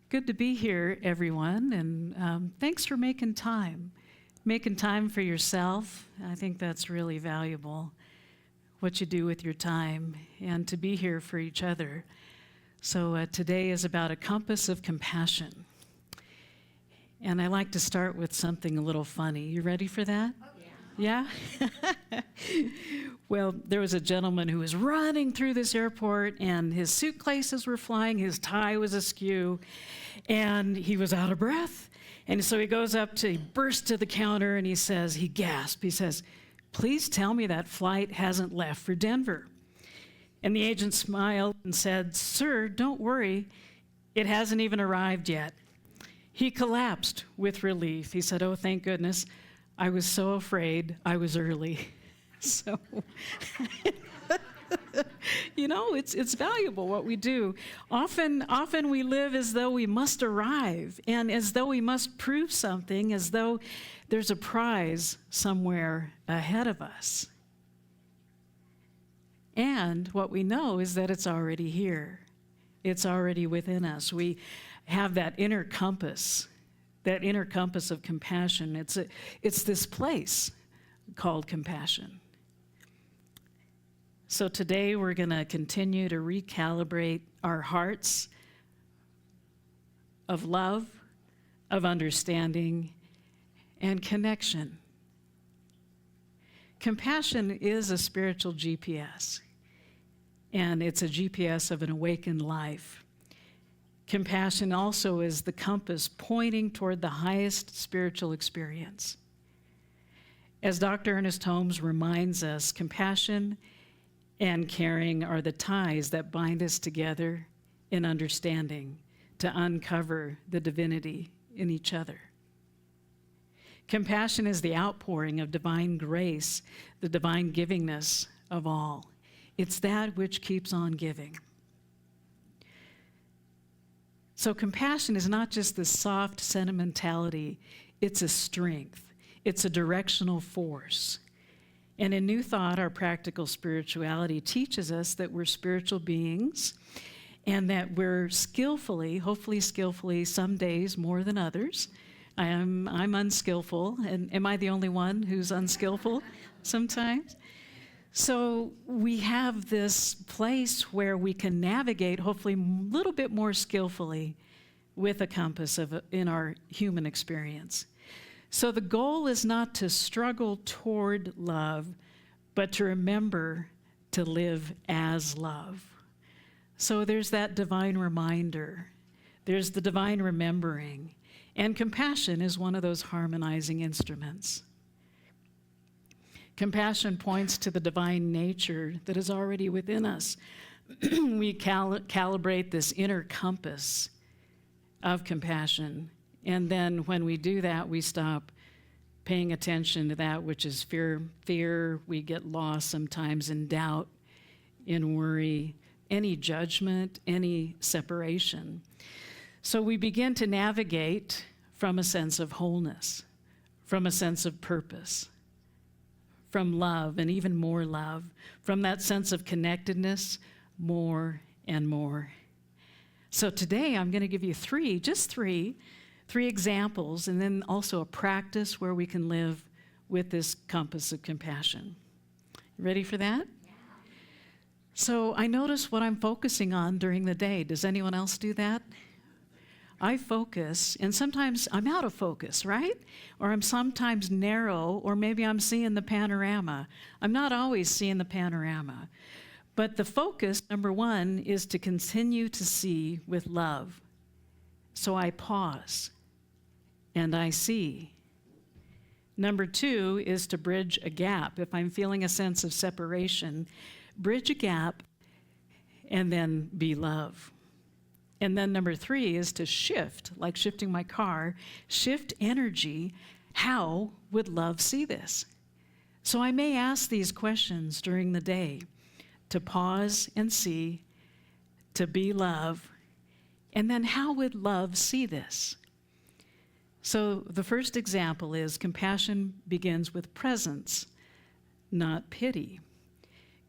Good to be here, everyone, and thanks for making time. Making time for yourself, I think that's really valuable, what you do with your time, and to be here for each other. So today is about a compass of compassion. And I like to start with something a little funny. You ready for that? Oh, yeah. Yeah? Well, there was a gentleman who was running through this airport, and his suitcases were flying, his tie was askew, and he was out of breath. And so he goes up he bursts to the counter, and he gasped, he says, "Please tell me that flight hasn't left for Denver." And the agent smiled and said, "Sir, don't worry, it hasn't even arrived yet." He collapsed with relief. He said, "Oh, thank goodness. I was so afraid I was early." So, it's valuable what we do. Often we live as though we must arrive and as though we must prove something, as though there's a prize somewhere ahead of us. And what we know is that it's already here. It's already within us. We have that inner compass of compassion. It's this place called compassion. So today we're going to continue to recalibrate our hearts of love, of understanding, and connection. Compassion is a spiritual GPS, and it's a GPS of an awakened life. Compassion also is the compass pointing toward the highest spiritual experience. As Dr. Ernest Holmes reminds us, compassion and caring are the ties that bind us together in understanding to uncover the divinity in each other. Compassion is the outpouring of divine grace, the divine givingness of all. It's that which keeps on giving. So compassion is not just this soft sentimentality, it's a strength. It's a directional force. And in New Thought, our practical spirituality teaches us that we're spiritual beings and that we're hopefully skillfully, some days more than others. I'm unskillful, and am I the only one who's unskillful sometimes? So we have this place where we can navigate, hopefully a little bit more skillfully, with a compass in our human experience. So the goal is not to struggle toward love, but to remember to live as love. So there's that divine reminder. There's the divine remembering. And compassion is one of those harmonizing instruments. Compassion points to the divine nature that is already within us. We calibrate this inner compass of compassion. And then when we do that, we stop paying attention to that which is fear. We get lost sometimes in doubt, in worry, any judgment, any separation. So we begin to navigate from a sense of wholeness, from a sense of purpose, from love and even more love, from that sense of connectedness, more and more. So today I'm going to give you three examples, and then also a practice where we can live with this compass of compassion. You ready for that? Yeah. So I notice what I'm focusing on during the day. Does anyone else do that? I focus, and sometimes I'm out of focus, right? Or I'm sometimes narrow, or maybe I'm seeing the panorama. I'm not always seeing the panorama. But the focus, number one, is to continue to see with love. So I pause and I see. Number two is to bridge a gap. If I'm feeling a sense of separation, bridge a gap and then be love. And then number three is to shift, like shifting my car, shift energy. How would love see this? So I may ask these questions during the day, to pause and see, to be love, and then how would love see this? So the first example is compassion begins with presence, not pity.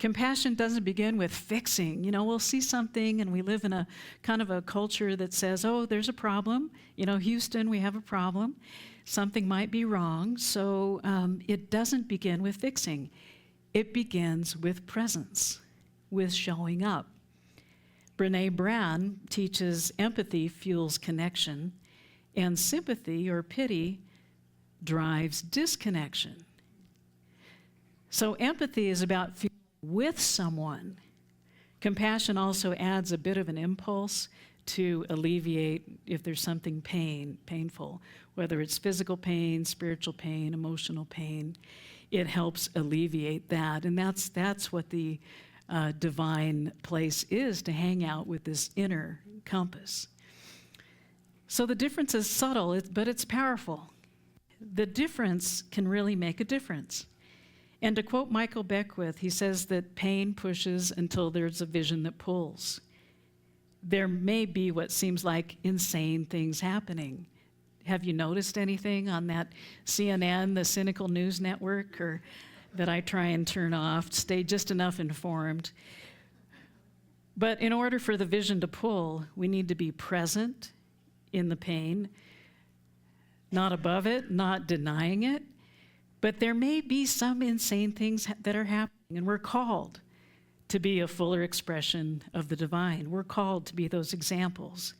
Compassion doesn't begin with fixing. We'll see something and we live in a kind of a culture that says, oh, there's a problem. Houston, we have a problem. Something might be wrong. So it doesn't begin with fixing. It begins with presence, with showing up. Brene Brown teaches empathy fuels connection, and sympathy or pity drives disconnection. So empathy is about feeling with someone. Compassion also adds a bit of an impulse to alleviate if there's something painful, whether it's physical pain, spiritual pain, emotional pain. It helps alleviate that, and that's what the divine place is, to hang out with this inner compass. So the difference is subtle, but it's powerful. The difference can really make a difference. And to quote Michael Beckwith, he says that pain pushes until there's a vision that pulls. There may be what seems like insane things happening. Have you noticed anything on that CNN, the cynical news network, or that I try and turn off, stay just enough informed? But in order for the vision to pull, we need to be present in the pain, not above it, not denying it. But there may be some insane things that are happening, and we're called to be a fuller expression of the divine. We're called to be those examples.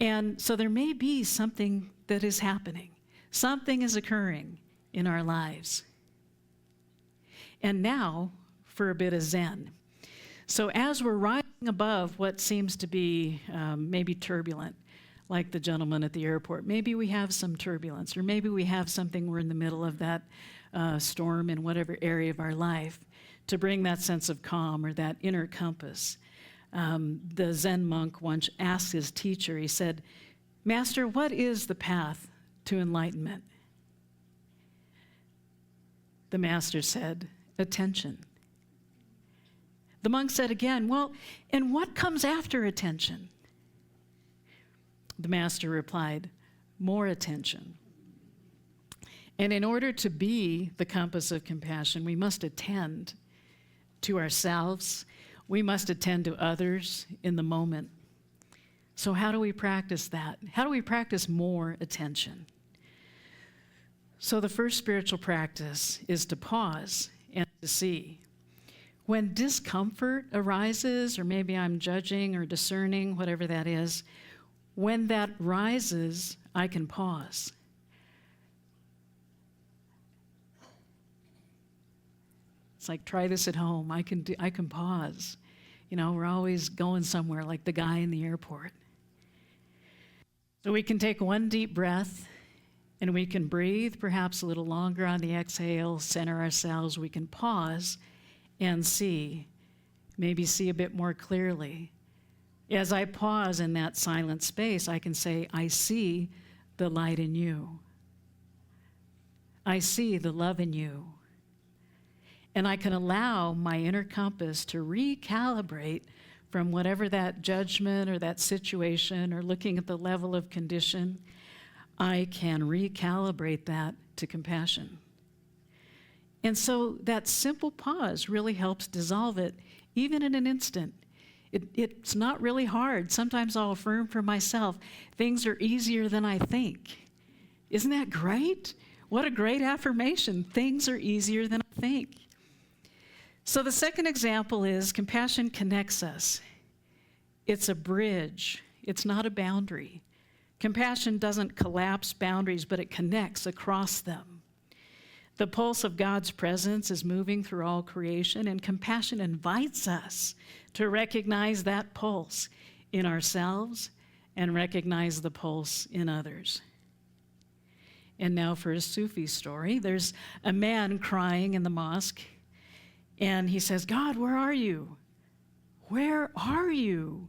And so there may be something that is happening. Something is occurring in our lives. And now for a bit of Zen. So as we're rising above what seems to be maybe turbulent, like the gentleman at the airport, maybe we have some turbulence, or maybe we have something, we're in the middle of that storm in whatever area of our life, to bring that sense of calm or that inner compass. The Zen monk once asked his teacher, he said, "Master, what is the path to enlightenment?" The master said, "Attention." The monk said again, "Well, and what comes after attention?" The master replied, "More attention." And in order to be the compass of compassion, we must attend to ourselves. We must attend to others in the moment. So how do we practice that? How do we practice more attention? So the first spiritual practice is to pause and to see. When discomfort arises, or maybe I'm judging or discerning, whatever that is, when that rises, I can pause. It's like, try this at home. I can pause. We're always going somewhere, like the guy in the airport. So we can take one deep breath, and we can breathe perhaps a little longer on the exhale, center ourselves. We can pause and see, maybe see a bit more clearly. As I pause in that silent space, I can say, I see the light in you. I see the love in you. And I can allow my inner compass to recalibrate from whatever that judgment or that situation, or looking at the level of condition. I can recalibrate that to compassion. And so that simple pause really helps dissolve it, even in an instant. It's not really hard. Sometimes I'll affirm for myself, things are easier than I think. Isn't that great? What a great affirmation. Things are easier than I think. So the second example is compassion connects us. It's a bridge. It's not a boundary. Compassion doesn't collapse boundaries, but it connects across them. The pulse of God's presence is moving through all creation, and compassion invites us to recognize that pulse in ourselves and recognize the pulse in others. And now for a Sufi story. There's a man crying in the mosque, and he says, "God, where are you? Where are you?"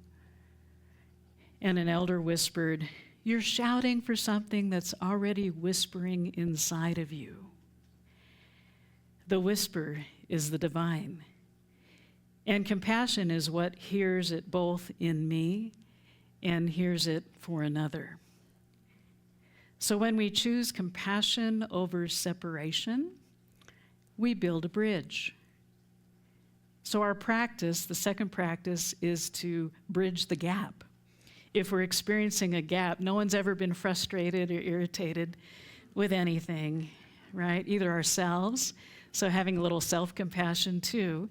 And an elder whispered, "You're shouting for something that's already whispering inside of you." The whisper is the divine. And compassion is what hears it both in me and hears it for another. So when we choose compassion over separation, we build a bridge. So our practice, the second practice, is to bridge the gap. If we're experiencing a gap, no one's ever been frustrated or irritated with anything, right? Either ourselves, so having a little self-compassion too.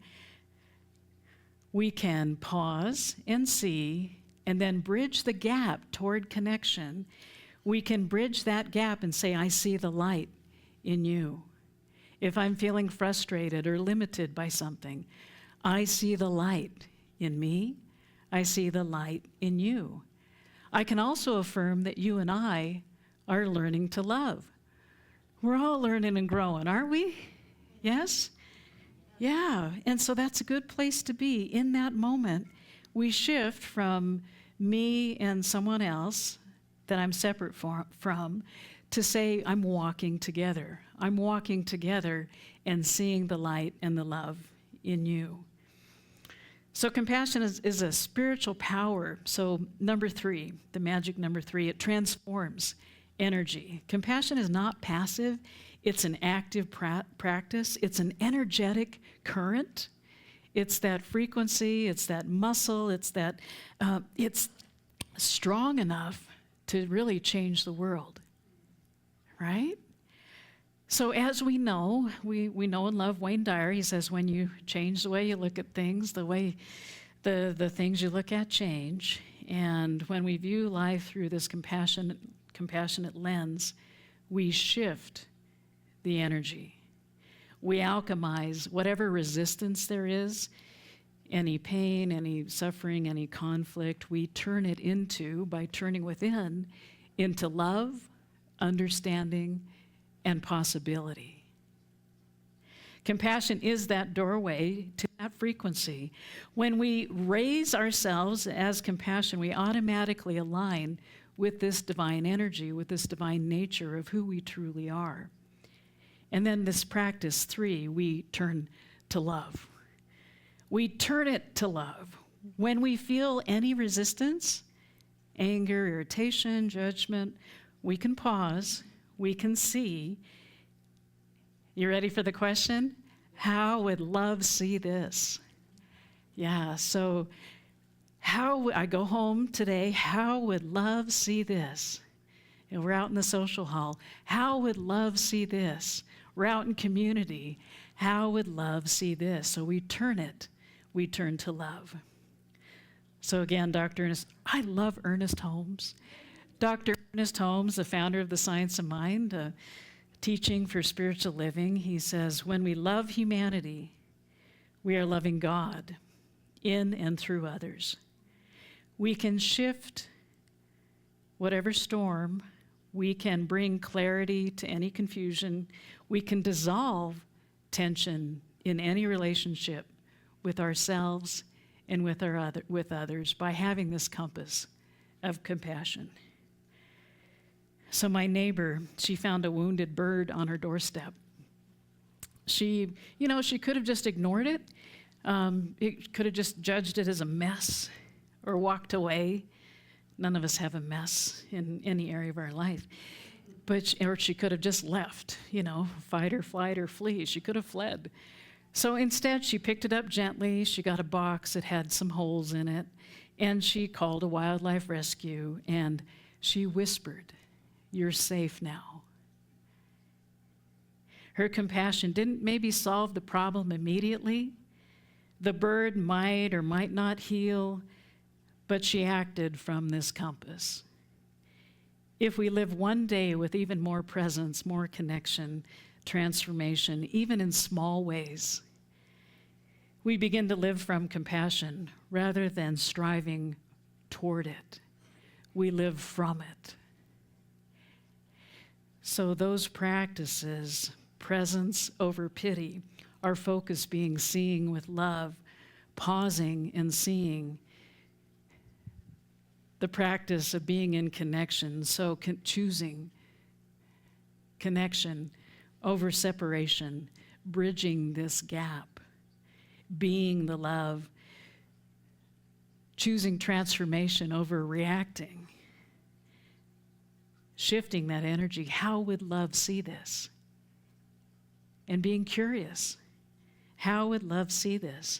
We can pause and see, and then bridge the gap toward connection. We can bridge that gap and say, I see the light in you. If I'm feeling frustrated or limited by something, I see the light in me. I see the light in you. I can also affirm that you and I are learning to love. We're all learning and growing, aren't we? Yes? Yeah, and so that's a good place to be. In that moment, we shift from me and someone else that I'm separate from to say, I'm walking together. I'm walking together and seeing the light and the love in you. So compassion is a spiritual power. So number 3, the magic number 3, it transforms energy. Compassion is not passive. It's an active practice. It's an energetic current. It's that frequency. It's that muscle. It's strong enough to really change the world, right? So as we know, we know and love Wayne Dyer. He says when you change the way you look at things, the way the things you look at change. And when we view life through this compassionate lens, we shift the energy. We alchemize whatever resistance there is, any pain, any suffering, any conflict, we turn it into, by turning within, into love, understanding, and possibility. Compassion is that doorway to that frequency. When we raise ourselves as compassion, we automatically align with this divine energy, with this divine nature of who we truly are. And then this practice 3, we turn to love. We turn it to love. When we feel any resistance, anger, irritation, judgment, we can pause, we can see. You ready for the question? How would love see this? Yeah, so I go home today, how would love see this? And we're out in the social hall. How would love see this? We're out in community. How would love see this? So we turn to love. So again, Dr. Ernest, I love Ernest Holmes. Dr. Ernest Holmes, the founder of the Science of Mind, teaching for spiritual living, he says, when we love humanity, we are loving God in and through others. We can shift whatever storm. We can bring clarity to any confusion. We can dissolve tension in any relationship with ourselves and with others by having this compass of compassion. So my neighbor, she found a wounded bird on her doorstep. She could have just ignored it. It could have just judged it as a mess or walked away. None of us have a mess in any area of our life. Or she could have just left, fight or flight or flee. She could have fled. So instead, she picked it up gently. She got a box that had some holes in it, and she called a wildlife rescue, and she whispered, "You're safe now." Her compassion didn't maybe solve the problem immediately. The bird might or might not heal, but she acted from this compass. If we live one day with even more presence, more connection, transformation, even in small ways, we begin to live from compassion rather than striving toward it. We live from it. So those practices, presence over pity, our focus being seeing with love, pausing and seeing, the practice of being in connection, so choosing connection over separation, bridging this gap, being the love, choosing transformation over reacting, shifting that energy. How would love see this? And being curious. How would love see this?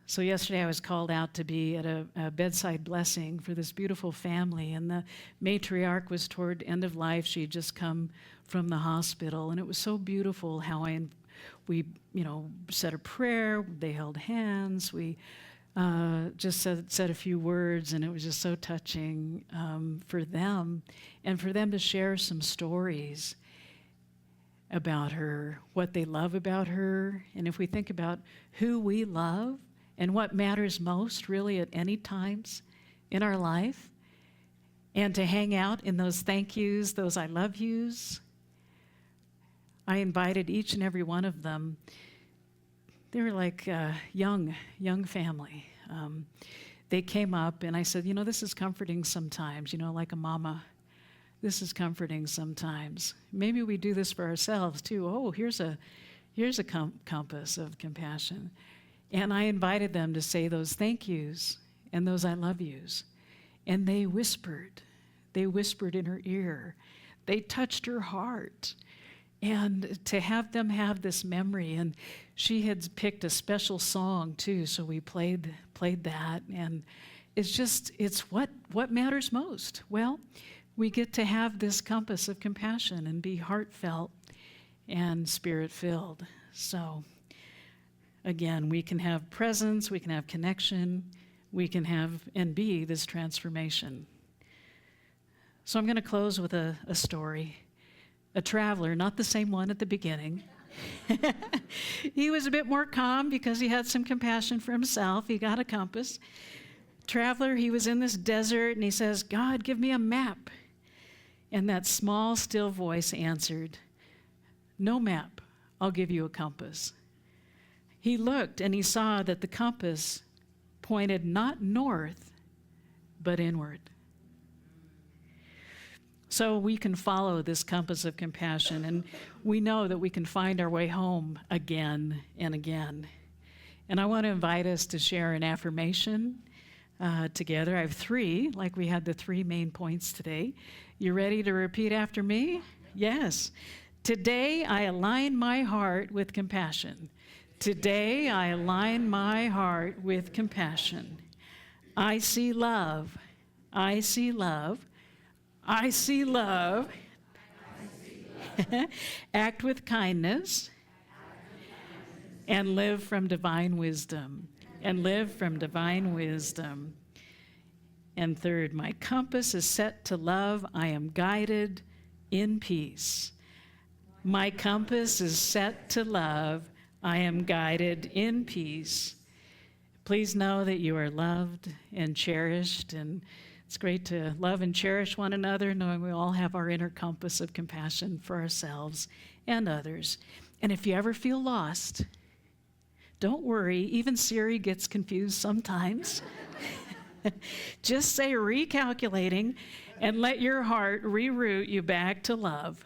So yesterday I was called out to be at a bedside blessing for this beautiful family, and the matriarch was toward end of life. She had just come from the hospital, and it was so beautiful how we said a prayer. They held hands. We just said a few words, and it was just so touching for them, and for them to share some stories about her, what they love about her. And if we think about who we love and what matters most really at any times in our life, and to hang out in those thank yous, those I love yous, I invited each and every one of them. They were like a young family. They came up and I said, this is comforting sometimes, like a mama. This is comforting sometimes. Maybe we do this for ourselves too. Oh, here's a compass of compassion. And I invited them to say those thank yous and those I love yous. And they whispered. They whispered in her ear. They touched her heart. And to have them have this memory, and she had picked a special song too, so we played that, and it's what matters most. Well, we get to have this compass of compassion and be heartfelt and spirit-filled. So again, we can have presence, we can have connection, we can have and be this transformation. So I'm going to close with a story. A traveler, not the same one at the beginning. He was a bit more calm because he had some compassion for himself. He got a compass. Traveler, he was in this desert, and he says, God, give me a map. And that small, still voice answered, no map, I'll give you a compass. He looked, and he saw that the compass pointed not north, but inward. So we can follow this compass of compassion, and we know that we can find our way home again and again. And I want to invite us to share an affirmation together. I have 3, like we had the 3 main points today. You ready to repeat after me? Yes. Today I align my heart with compassion. Today I align my heart with compassion. I see love. I see love. I see love. Act with kindness. And live from divine wisdom. And live from divine wisdom. And third, my compass is set to love. I am guided in peace. My compass is set to love. I am guided in peace. Please know that you are loved and cherished, and it's great to love and cherish one another, knowing we all have our inner compass of compassion for ourselves and others. And if you ever feel lost, don't worry. Even Siri gets confused sometimes. Just say recalculating and let your heart reroute you back to love.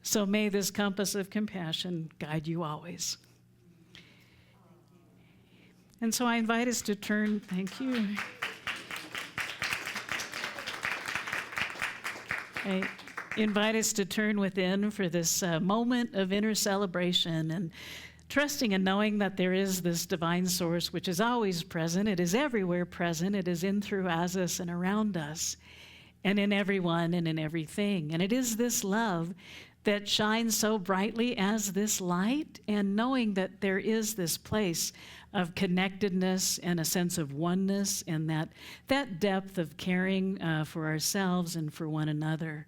So may this compass of compassion guide you always. And so I invite us to turn, thank you. I invite us to turn within for this moment of inner celebration and trusting and knowing that there is this divine source which is always present. It is everywhere present. It is in, through, as us, and around us, and in everyone and in everything. And it is this love that shines so brightly as this light, and knowing that there is this place of connectedness and a sense of oneness, and that depth of caring for ourselves and for one another.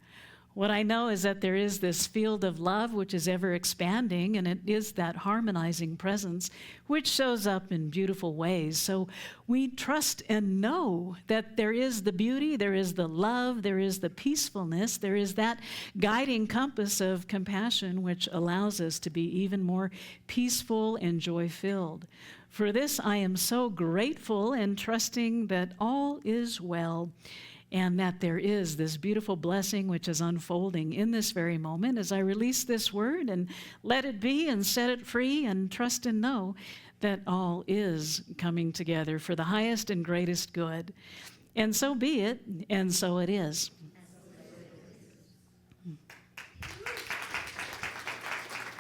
What I know is that there is this field of love which is ever expanding, and it is that harmonizing presence which shows up in beautiful ways. So we trust and know that there is the beauty, there is the love, there is the peacefulness, there is that guiding compass of compassion which allows us to be even more peaceful and joy-filled. For this I am so grateful and trusting that all is well, and that there is this beautiful blessing which is unfolding in this very moment as I release this word and let it be and set it free, and trust and know that all is coming together for the highest and greatest good. And so be it, and so it is.